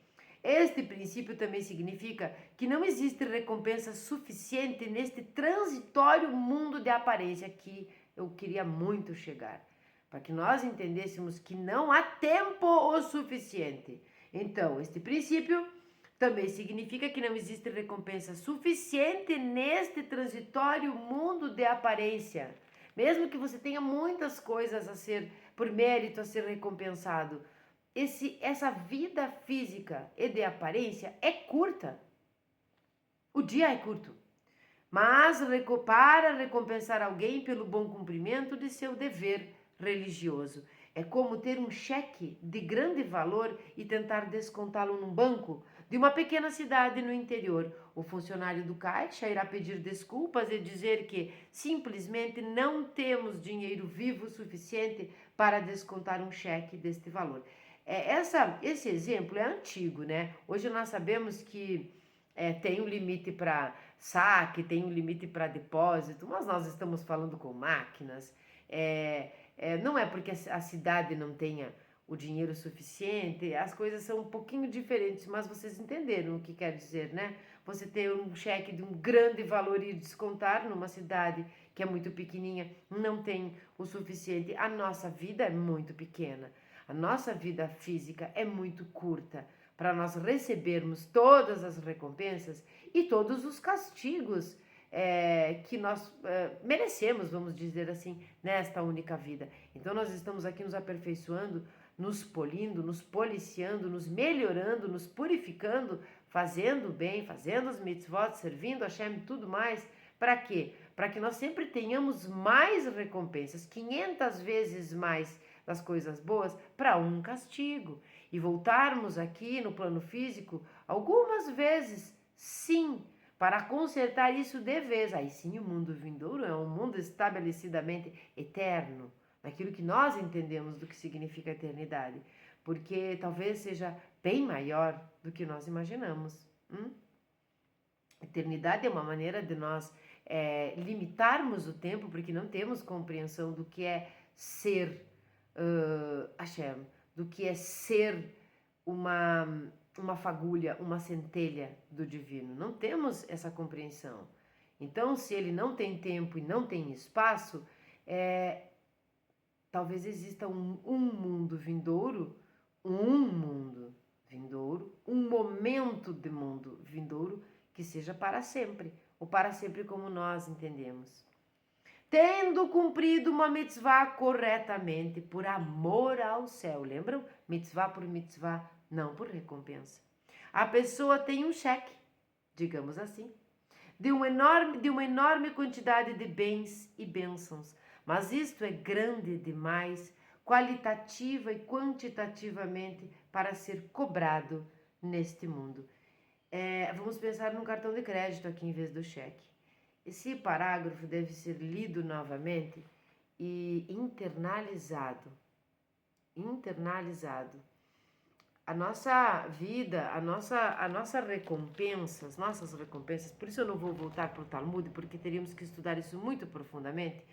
Este princípio também significa que não existe recompensa suficiente neste transitório mundo de aparência que eu queria muito chegar, para que nós entendêssemos que não há tempo o suficiente. Então, este princípio também significa que não existe recompensa suficiente neste transitório mundo de aparência. Mesmo que você tenha muitas coisas a ser, por mérito, a ser recompensado, essa vida física e de aparência é curta. O dia é curto. Mas para recompensar alguém pelo bom cumprimento de seu dever religioso. É como ter um cheque de grande valor e tentar descontá-lo num banco de uma pequena cidade no interior. O funcionário do caixa irá pedir desculpas e dizer que simplesmente não temos dinheiro vivo suficiente para descontar um cheque deste valor. Esse exemplo é antigo, né? Hoje nós sabemos que tem um limite para saque, tem um limite para depósito, mas nós estamos falando com máquinas. Não é porque a cidade não tenha o dinheiro suficiente, as coisas são um pouquinho diferentes, mas vocês entenderam o que quer dizer, né? Você ter um cheque de um grande valor e descontar numa cidade que é muito pequenininha, não tem o suficiente. A nossa vida é muito pequena, a nossa vida física é muito curta para nós recebermos todas as recompensas e todos os castigos que nós merecemos, vamos dizer assim, nesta única vida. Então nós estamos aqui nos aperfeiçoando, nos polindo, nos policiando, nos melhorando, nos purificando, fazendo o bem, fazendo os mitzvot, servindo a Hashem e tudo mais. Para quê? Para que nós sempre tenhamos mais recompensas, 500 vezes mais das coisas boas para um castigo. E voltarmos aqui no plano físico algumas vezes, sim, para consertar isso de vez. Aí sim o mundo vindouro é um mundo estabelecidamente eterno, naquilo que nós entendemos do que significa eternidade, porque talvez seja bem maior do que nós imaginamos. Eternidade é uma maneira de nós limitarmos o tempo, porque não temos compreensão do que é ser Hashem, do que é ser uma fagulha, uma centelha do divino. Não temos essa compreensão. Então, se ele não tem tempo e não tem espaço, talvez exista um mundo vindouro, um momento de mundo vindouro que seja para sempre, ou para sempre como nós entendemos. Tendo cumprido uma mitzvah corretamente, por amor ao céu. Lembram? Mitzvah por mitzvah, não por recompensa. A pessoa tem um cheque, digamos assim, de uma enorme quantidade de bens e bênçãos. Mas isto é grande demais, qualitativa e quantitativamente, para ser cobrado neste mundo. Vamos pensar num cartão de crédito aqui em vez do cheque. Esse parágrafo deve ser lido novamente e internalizado. A nossa vida, a nossa recompensa, as nossas recompensas, por isso eu não vou voltar para o Talmud, porque teríamos que estudar isso muito profundamente.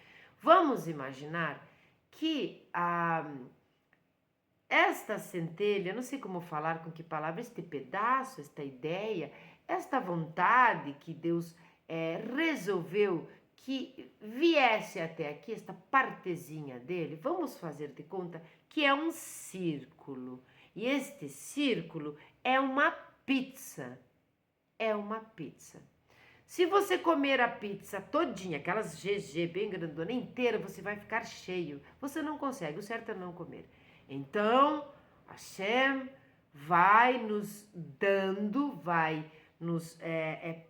Vamos imaginar que esta centelha, não sei como falar com que palavra, este pedaço, esta ideia, esta vontade que Deus resolveu que viesse até aqui, esta partezinha dele, vamos fazer de conta que é um círculo. E este círculo é uma pizza. É uma pizza. Se você comer a pizza todinha, aquelas GG bem grandona inteira, você vai ficar cheio. Você não consegue, o certo é não comer. Então, Hashem vai nos dando, vai nos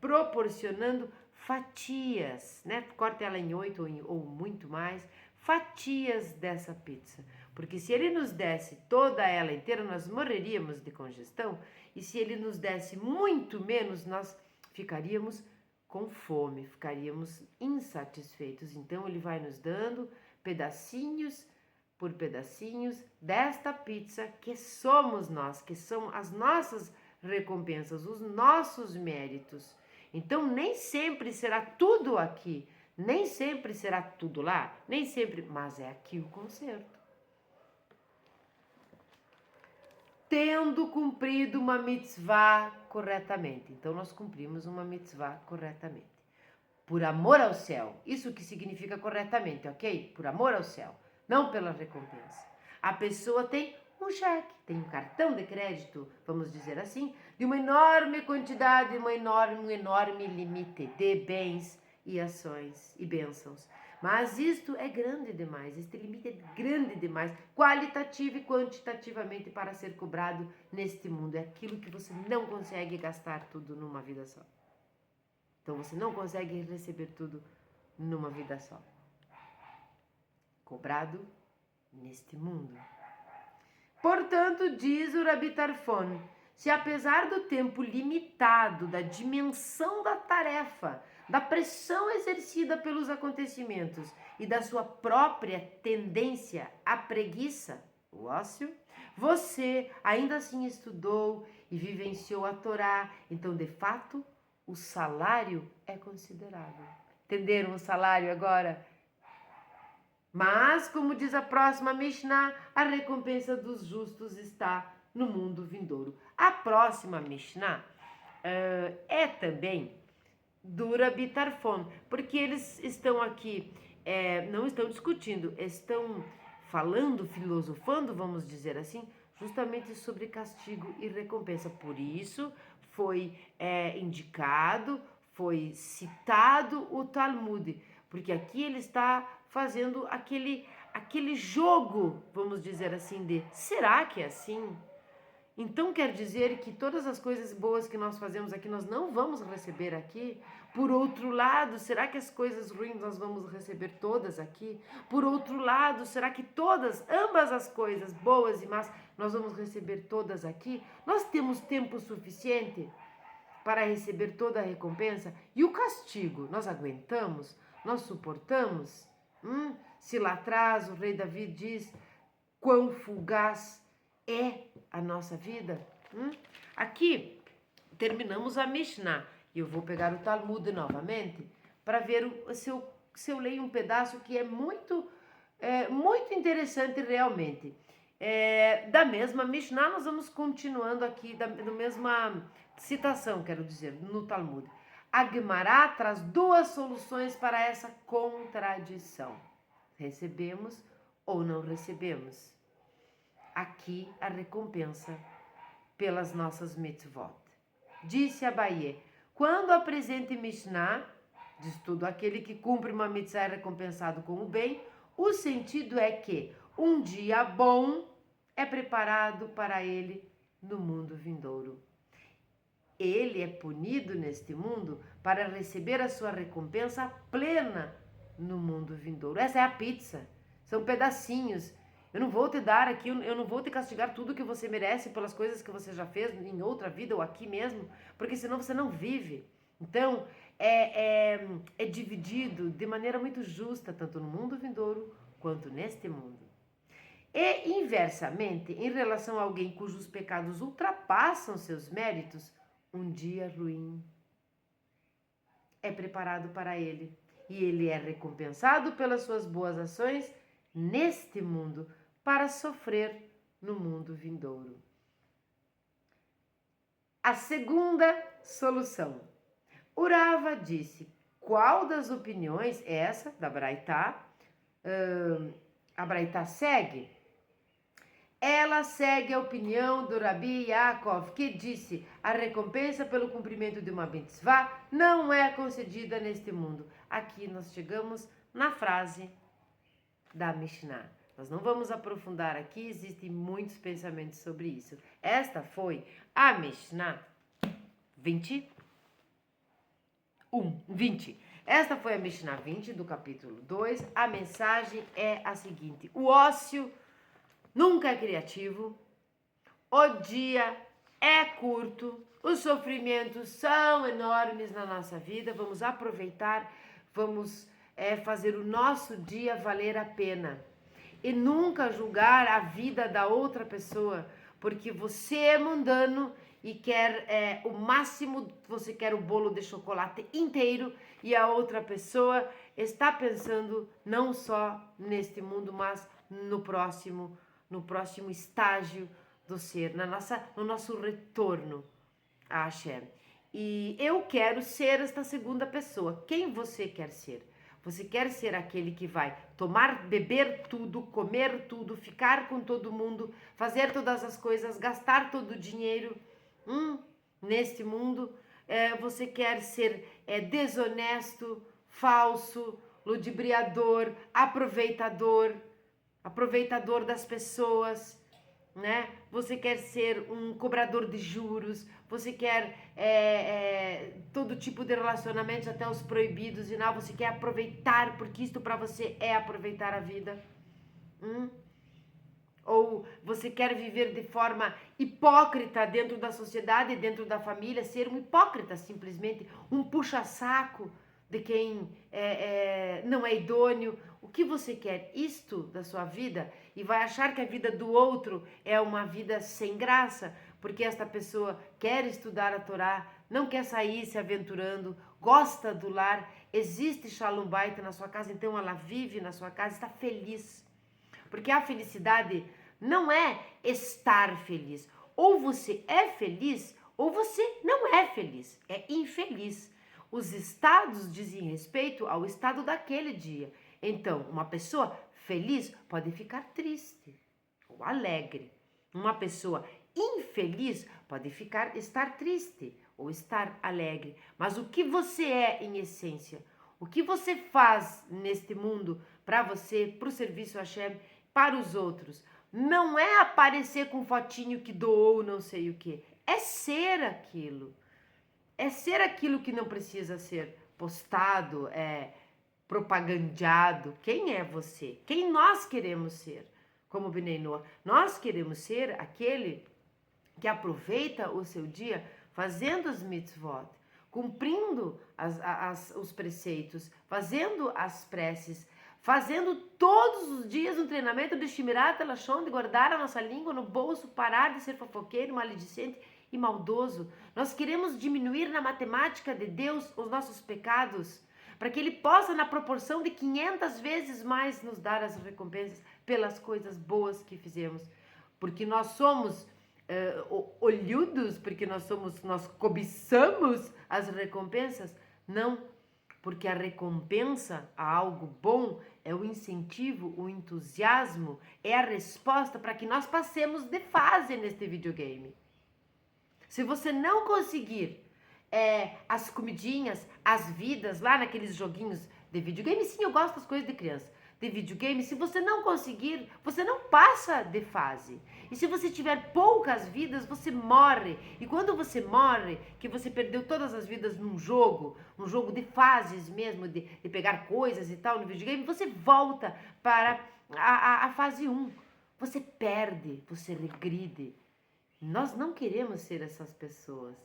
proporcionando fatias, né? Corta ela em 8 ou muito mais, fatias dessa pizza. Porque se ele nos desse toda ela inteira, nós morreríamos de congestão. E se ele nos desse muito menos, nós ficaríamos com fome, ficaríamos insatisfeitos. Então ele vai nos dando pedacinhos por pedacinhos desta pizza que somos nós, que são as nossas recompensas, os nossos méritos. Então nem sempre será tudo aqui, nem sempre será tudo lá, nem sempre, mas é aqui o conserto. Tendo cumprido uma mitzvah corretamente. Então, nós cumprimos uma mitzvah corretamente. Por amor ao céu. Isso que significa corretamente, ok? Por amor ao céu. Não pela recompensa. A pessoa tem um cheque, tem um cartão de crédito, vamos dizer assim, de uma enorme quantidade, um enorme limite de bens e ações e bênçãos. Mas isto é grande demais, este limite é grande demais, qualitativa e quantitativamente, para ser cobrado neste mundo. É aquilo que você não consegue gastar tudo numa vida só. Então você não consegue receber tudo numa vida só. Cobrado neste mundo. Portanto, diz o Rabi Tarfon, se apesar do tempo limitado, da dimensão da tarefa, da pressão exercida pelos acontecimentos e da sua própria tendência à preguiça, o ócio, você ainda assim estudou e vivenciou a Torá, então de fato o salário é considerável. Entenderam o salário agora? Mas, como diz a próxima Mishnah, a recompensa dos justos está no mundo vindouro. A próxima Mishnah é também do Rabi Tarfon, porque eles estão aqui, não estão discutindo, estão falando, filosofando, vamos dizer assim, justamente sobre castigo e recompensa. Por isso foi indicado, foi citado o Talmud, porque aqui ele está fazendo aquele jogo, vamos dizer assim, de será que é assim? Então quer dizer que todas as coisas boas que nós fazemos aqui, nós não vamos receber aqui? Por outro lado, será que as coisas ruins nós vamos receber todas aqui? Por outro lado, será que ambas as coisas boas e más, nós vamos receber todas aqui? Nós temos tempo suficiente para receber toda a recompensa? E o castigo, nós aguentamos? Nós suportamos? Se lá atrás o rei Davi diz quão fugaz é a nossa vida. Aqui terminamos a Mishnah e eu vou pegar o Talmud novamente para ver se eu leio um pedaço que é muito interessante realmente. Da mesma Mishnah nós vamos continuando aqui, da mesma citação, quero dizer, no Talmud. A Gemara traz duas soluções para essa contradição. Recebemos ou não recebemos? Aqui a recompensa pelas nossas mitzvot. Disse Abaye, quando a presente Mishnah, diz tudo aquele que cumpre uma mitzvah é recompensado com o bem, o sentido é que um dia bom é preparado para ele no mundo vindouro. ele é punido neste mundo para receber a sua recompensa plena no mundo vindouro. Essa é a pizza. São pedacinhos. Eu não vou te dar aqui, eu não vou te castigar tudo que você merece pelas coisas que você já fez em outra vida ou aqui mesmo, porque senão você não vive. Então, é dividido de maneira muito justa, tanto no mundo vindouro quanto neste mundo. E, inversamente, em relação a alguém cujos pecados ultrapassam seus méritos, um dia ruim é preparado para ele. E ele é recompensado pelas suas boas ações neste mundo, para sofrer no mundo vindouro. A segunda solução. Urava disse: qual das opiniões, essa da Braitá, a Braitá segue? Ela segue a opinião do Rabi Yaakov, que disse: a recompensa pelo cumprimento de uma mitzvah não é concedida neste mundo. Aqui nós chegamos na frase da Mishnah. Nós não vamos aprofundar aqui, existem muitos pensamentos sobre isso. Esta foi a Mishnah 20. Esta foi a Mishnah 20 do capítulo 2. A mensagem é a seguinte: o ócio nunca é criativo, o dia é curto, os sofrimentos são enormes na nossa vida. Vamos aproveitar, vamos fazer o nosso dia valer a pena. E nunca julgar a vida da outra pessoa, porque você é mundano e quer o máximo, você quer o bolo de chocolate inteiro e a outra pessoa está pensando não só neste mundo, mas no próximo estágio do ser, no nosso retorno a Hashem. E eu quero ser esta segunda pessoa. Quem você quer ser? Você quer ser aquele que vai tomar, beber tudo, comer tudo, ficar com todo mundo, fazer todas as coisas, gastar todo o dinheiro neste mundo? Você quer ser desonesto, falso, ludibriador, aproveitador das pessoas, né? Você quer ser um cobrador de juros, você quer todo tipo de relacionamentos, até os proibidos, e não, você quer aproveitar, porque isto para você é aproveitar a vida. Ou você quer viver de forma hipócrita dentro da sociedade, dentro da família, ser um hipócrita simplesmente, um puxa-saco de quem não é idôneo. O que você quer? Isto da sua vida? E vai achar que a vida do outro é uma vida sem graça, porque esta pessoa quer estudar a Torá, não quer sair se aventurando, gosta do lar, existe Shalom Bait na sua casa, então ela vive na sua casa, está feliz. Porque a felicidade não é estar feliz. Ou você é feliz, ou você não é feliz, é infeliz. Os estados dizem respeito ao estado daquele dia. Então, uma pessoa feliz pode ficar triste ou alegre. Uma pessoa infeliz pode estar triste ou estar alegre. Mas o que você é em essência? O que você faz neste mundo para você, para o serviço a Hashem, para os outros? Não é aparecer com fotinho que doou não sei o que. É ser aquilo. É ser aquilo que não precisa ser postado, propagandeado. Quem é você? Quem nós queremos ser? Como Bnei Noach, nós queremos ser aquele que aproveita o seu dia fazendo as mitzvot, cumprindo os preceitos, fazendo as preces, fazendo todos os dias um treinamento de Shmirat Lashon, de guardar a nossa língua no bolso, parar de ser fofoqueiro, maledicente e maldoso. Nós queremos diminuir na matemática de Deus os nossos pecados, para que Ele possa, na proporção de 500 vezes mais, nos dar as recompensas pelas coisas boas que fizemos. Porque nós somos olhudos, porque nós cobiçamos as recompensas? Não, porque a recompensa a algo bom é o incentivo, o entusiasmo, é a resposta para que nós passemos de fase neste videogame. Se você não conseguir as comidinhas, as vidas lá naqueles joguinhos de videogame, sim, eu gosto das coisas de criança. de videogame, se você não conseguir, você não passa de fase. E se você tiver poucas vidas, você morre. E quando você morre, que você perdeu todas as vidas num jogo, um jogo de fases mesmo, de pegar coisas e tal no videogame, você volta para a fase 1. Você perde, você regride. Nós não queremos ser essas pessoas.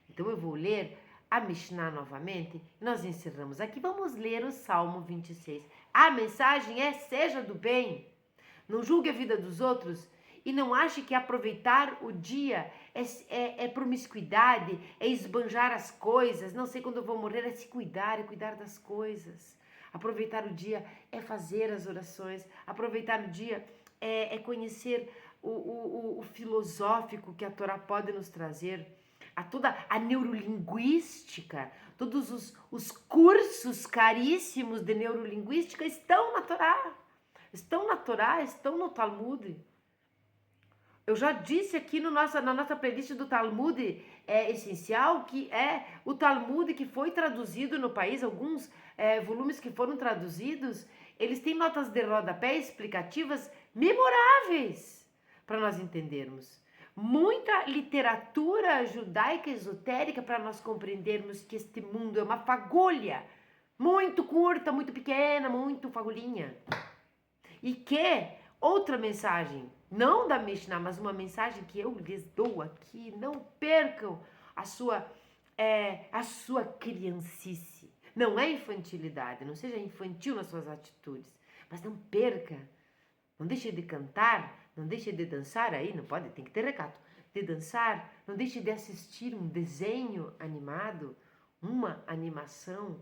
Então eu vou ler a Mishnah novamente e nós encerramos aqui. Vamos ler o Salmo 26. A mensagem é: seja do bem, não julgue a vida dos outros e não ache que aproveitar o dia é promiscuidade, é esbanjar as coisas. Não sei quando eu vou morrer, é se cuidar, é cuidar das coisas. Aproveitar o dia é fazer as orações, aproveitar o dia é conhecer o filosófico que a Torá pode nos trazer, toda a neurolinguística, todos os cursos caríssimos de neurolinguística estão na Torá. Estão na Torá, estão no Talmud. Eu já disse aqui na nossa playlist do Talmud essencial, que é o Talmud que foi traduzido no país, alguns volumes que foram traduzidos, eles têm notas de rodapé explicativas memoráveis para nós entendermos. Muita literatura judaica esotérica para nós compreendermos que este mundo é uma fagulha muito curta, muito pequena, muito fagulhinha. E que outra mensagem, não da Mishnah, mas uma mensagem que eu lhes dou aqui: não percam a sua criancice. Não é infantilidade, não seja infantil nas suas atitudes, mas não perca. Não deixe de cantar, não deixe de dançar, aí não pode, tem que ter recato, de dançar, não deixe de assistir um desenho animado, uma animação.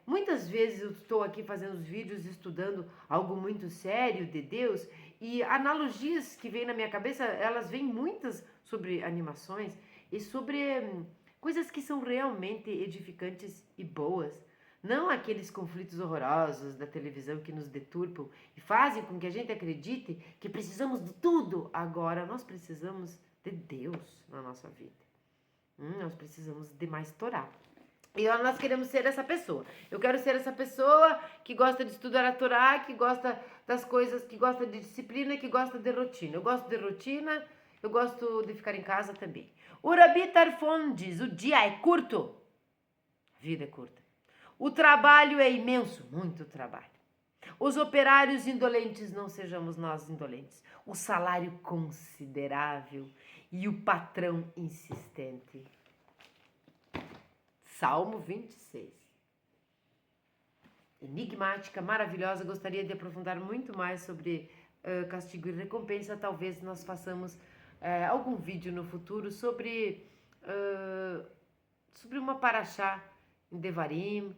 Muitas vezes eu estou aqui fazendo os vídeos estudando algo muito sério de Deus e analogias que vêm na minha cabeça, elas vêm muitas sobre animações e sobre coisas que são realmente edificantes e boas. Não aqueles conflitos horrorosos da televisão que nos deturpam e fazem com que a gente acredite que precisamos de tudo agora. Nós precisamos de Deus na nossa vida. Nós precisamos de mais Torá. E nós queremos ser essa pessoa. Eu quero ser essa pessoa que gosta de estudar a Torá, que gosta das coisas, que gosta de disciplina, que gosta de rotina. Eu gosto de rotina, eu gosto de ficar em casa também. O Rabi Tarfon diz: o dia é curto, a vida é curta. O trabalho é imenso, muito trabalho. Os operários indolentes, não sejamos nós indolentes. O salário considerável e o patrão insistente. Salmo 26. Enigmática, maravilhosa. Gostaria de aprofundar muito mais sobre castigo e recompensa. Talvez nós façamos algum vídeo no futuro sobre uma paraxá em Devarim.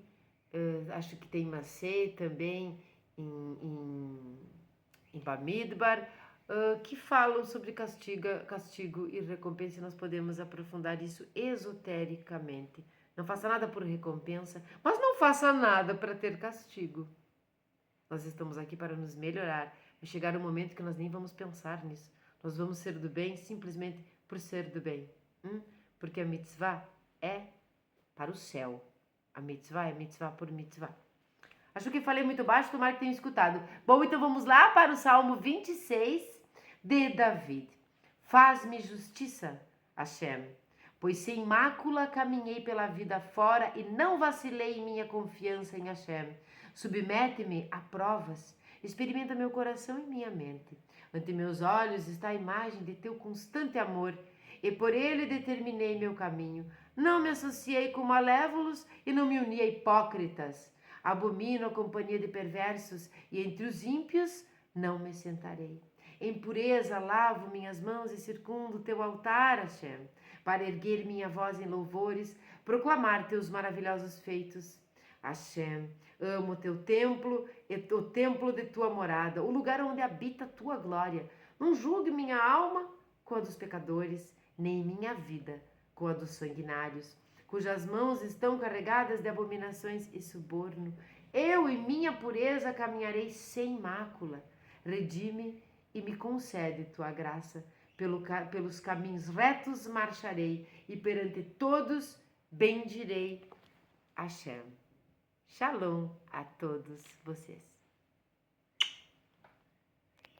Acho que tem Macê também em Bamidbar, que falam sobre castigo e recompensa. Nós podemos aprofundar isso esotericamente. Não faça nada por recompensa, mas não faça nada para ter castigo. Nós estamos aqui para nos melhorar. Vai chegar um momento que nós nem vamos pensar nisso. Nós vamos ser do bem simplesmente por ser do bem. Porque a mitzvah é para o céu. A mitzvah é mitzvah por mitzvah. Acho que falei muito baixo, tomara que tenham escutado. Bom, então vamos lá para o Salmo 26 de David. Faz-me justiça, Hashem, pois sem mácula caminhei pela vida fora e não vacilei em minha confiança em Hashem. Submete-me a provas, experimenta meu coração e minha mente. Ante meus olhos está a imagem de teu constante amor, e por ele determinei meu caminho. Não me associei com malévolos e não me uni a hipócritas. Abomino a companhia de perversos e entre os ímpios não me sentarei. Em pureza lavo minhas mãos e circundo teu altar, Hashem, para erguer minha voz em louvores, proclamar teus maravilhosos feitos. Hashem, amo o teu templo e o templo de tua morada, o lugar onde habita a tua glória. Não julgue minha alma com a dos pecadores, nem minha vida com a dos sanguinários, cujas mãos estão carregadas de abominações e suborno. Eu, em minha pureza, caminharei sem mácula. Redime e me concede tua graça. Pelos caminhos retos marcharei e perante todos bendirei Hashem. Shalom a todos vocês.